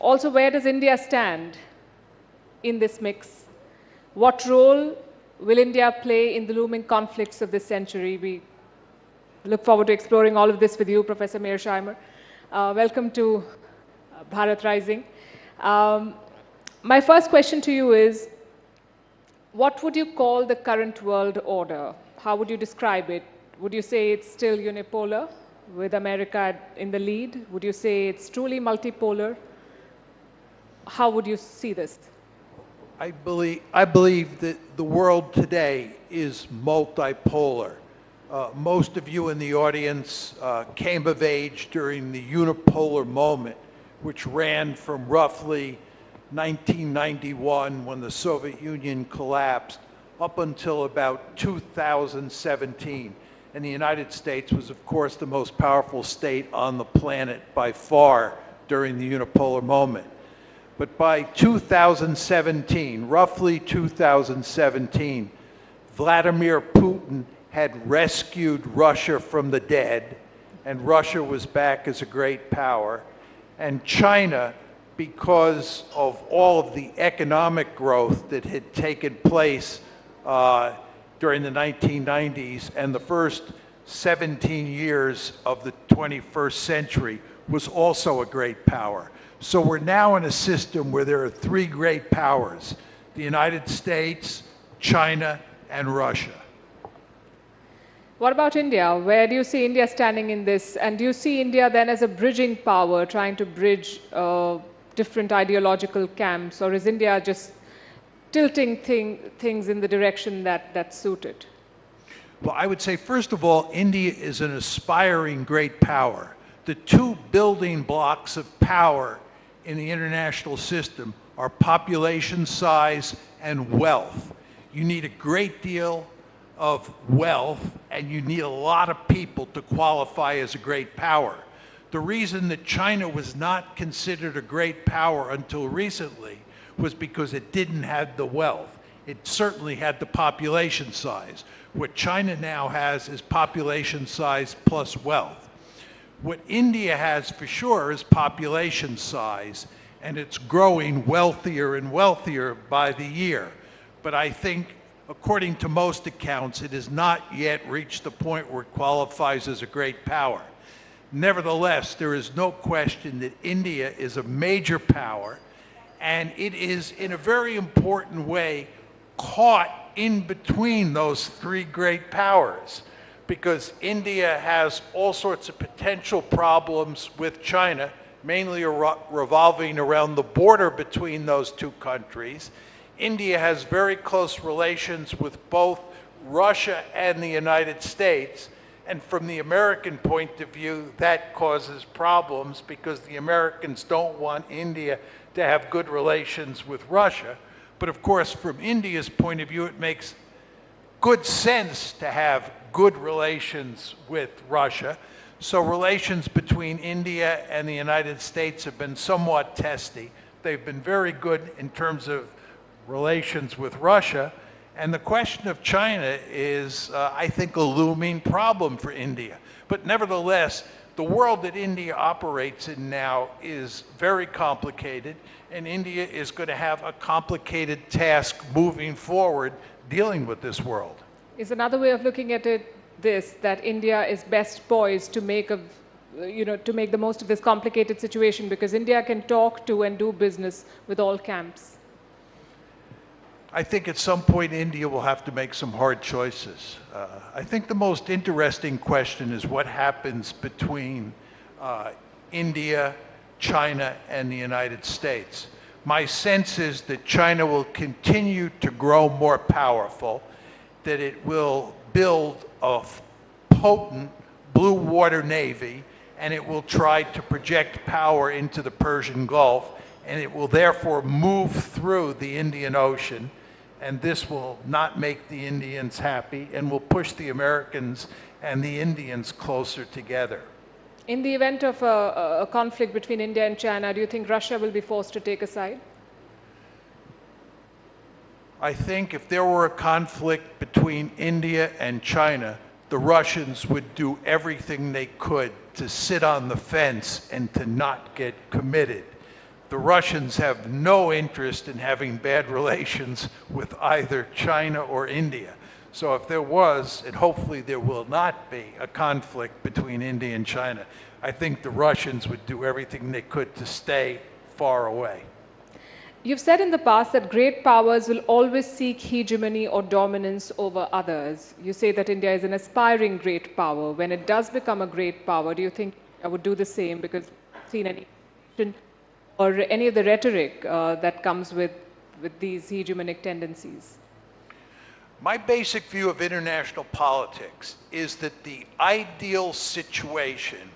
Also, where does India stand in this mix? What role will India play in the looming conflicts of this century? We look forward to exploring all of this with you, Professor Mirsad Heimer. Welcome to Bharat Rising. My first question to you is, what would you call the current world order? How would you describe it? Would you say it's still unipolar, with America in the lead? Would you say it's truly multipolar? How would you see this? I believe that the world today is multipolar. Most of you in the audience came of age during the unipolar moment, which ran from roughly 1991, when the Soviet Union collapsed, up until about 2017. And the United States was, of course, the most powerful state on the planet by far during the unipolar moment. But by 2017, roughly 2017, Vladimir Putin had rescued Russia from the dead, and Russia was back as a great power. And China, because of all of the economic growth that had taken place during the 1990s and the first 17 years of the 21st century, was also a great power. So we're now in a system where there are three great powers: the United States, China, and Russia. What about India? Where do you see India standing in this? And do you see India then as a bridging power, trying to bridge different ideological camps? Or is India just tilting things in the direction that's suited? Well, I would say, first of all, India is an aspiring great power. The two building blocks of power in the international system are population size and wealth. You need a great deal of wealth, and you need a lot of people to qualify as a great power. The reason that China was not considered a great power until recently was because it didn't have the wealth. It certainly had the population size. What China now has is population size plus wealth. What India has for sure is population size, and it's growing wealthier and wealthier by the year. But I think, according to most accounts, it has not yet reached the point where it qualifies as a great power. Nevertheless, there is no question that India is a major power, and it is, in a very important way, caught in between those three great powers, because India has all sorts of potential problems with China, mainly revolving around the border between those two countries. India has very close relations with both Russia and the United States, and from the American point of view, that causes problems because the Americans don't want India to have good relations with Russia. But of course, from India's point of view, it makes good sense to have good relations with Russia. So relations between India and the United States have been somewhat testy. They've been very good in terms of relations with Russia. And the question of China is, I think, a looming problem for India. But nevertheless, the world that India operates in now is very complicated, and India is going to have a complicated task moving forward dealing with this world. Is another way of looking at it this, that India is best poised to make the most of this complicated situation, because India can talk to and do business with all camps? I think at some point India will have to make some hard choices. I think the most interesting question is what happens between India, China, and the United States. My sense is that China will continue to grow more powerful, that it will build a potent blue water navy, and it will try to project power into the Persian Gulf, and it will therefore move through the Indian Ocean. And this will not make the Indians happy and will push the Americans and the Indians closer together. In the event of a conflict between India and China, do you think Russia will be forced to take a side? I think if there were a conflict between India and China, the Russians would do everything they could to sit on the fence and to not get committed. the Russians have no interest in having bad relations with either China or India. So if there was, and hopefully there will not be, a conflict between India and China, I think the Russians would do everything they could to stay far away. You've said in the past that great powers will always seek hegemony or dominance over others. You say that India is an aspiring great power. When it does become a great power, do you think I would do the same? Because we've seen any or any of the rhetoric that comes with these hegemonic tendencies? My basic view of international politics is that the ideal situation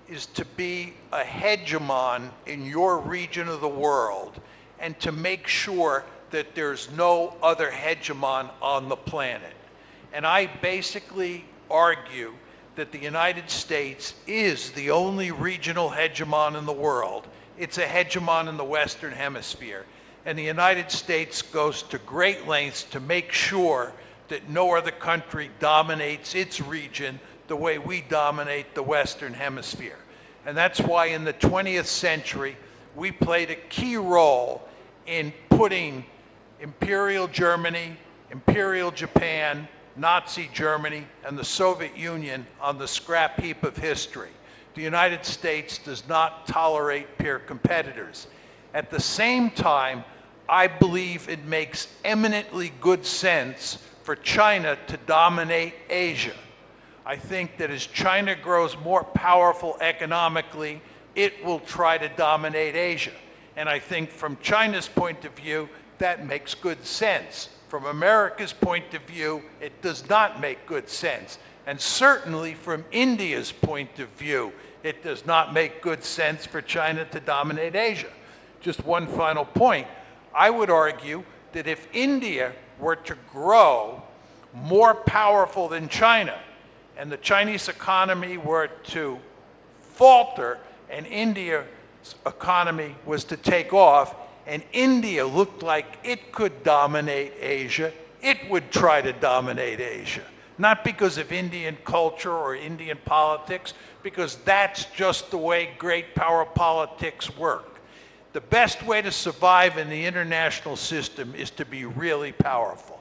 is to be a hegemon in your region of the world and to make sure that there's no other hegemon on the planet. And I basically argue that the United States is the only regional hegemon in the world. It's a hegemon in the Western Hemisphere. And the United States goes to great lengths to make sure that no other country dominates its region the way we dominate the Western Hemisphere. And that's why in the 20th century, we played a key role in putting Imperial Germany, Imperial Japan, Nazi Germany, and the Soviet Union on the scrap heap of history. The United States does not tolerate peer competitors. At the same time, I believe it makes eminently good sense for China to dominate Asia. I think that as China grows more powerful economically, it will try to dominate Asia. And I think from China's point of view, that makes good sense. From America's point of view, it does not make good sense. And certainly from India's point of view, it does not make good sense for China to dominate Asia. Just one final point. I would argue that if India were to grow more powerful than China, and the Chinese economy were to falter, and India's economy was to take off, and India looked like it could dominate Asia, it would try to dominate Asia. Not because of Indian culture or Indian politics, because that's just the way great power politics work. The best way to survive in the international system is to be really powerful.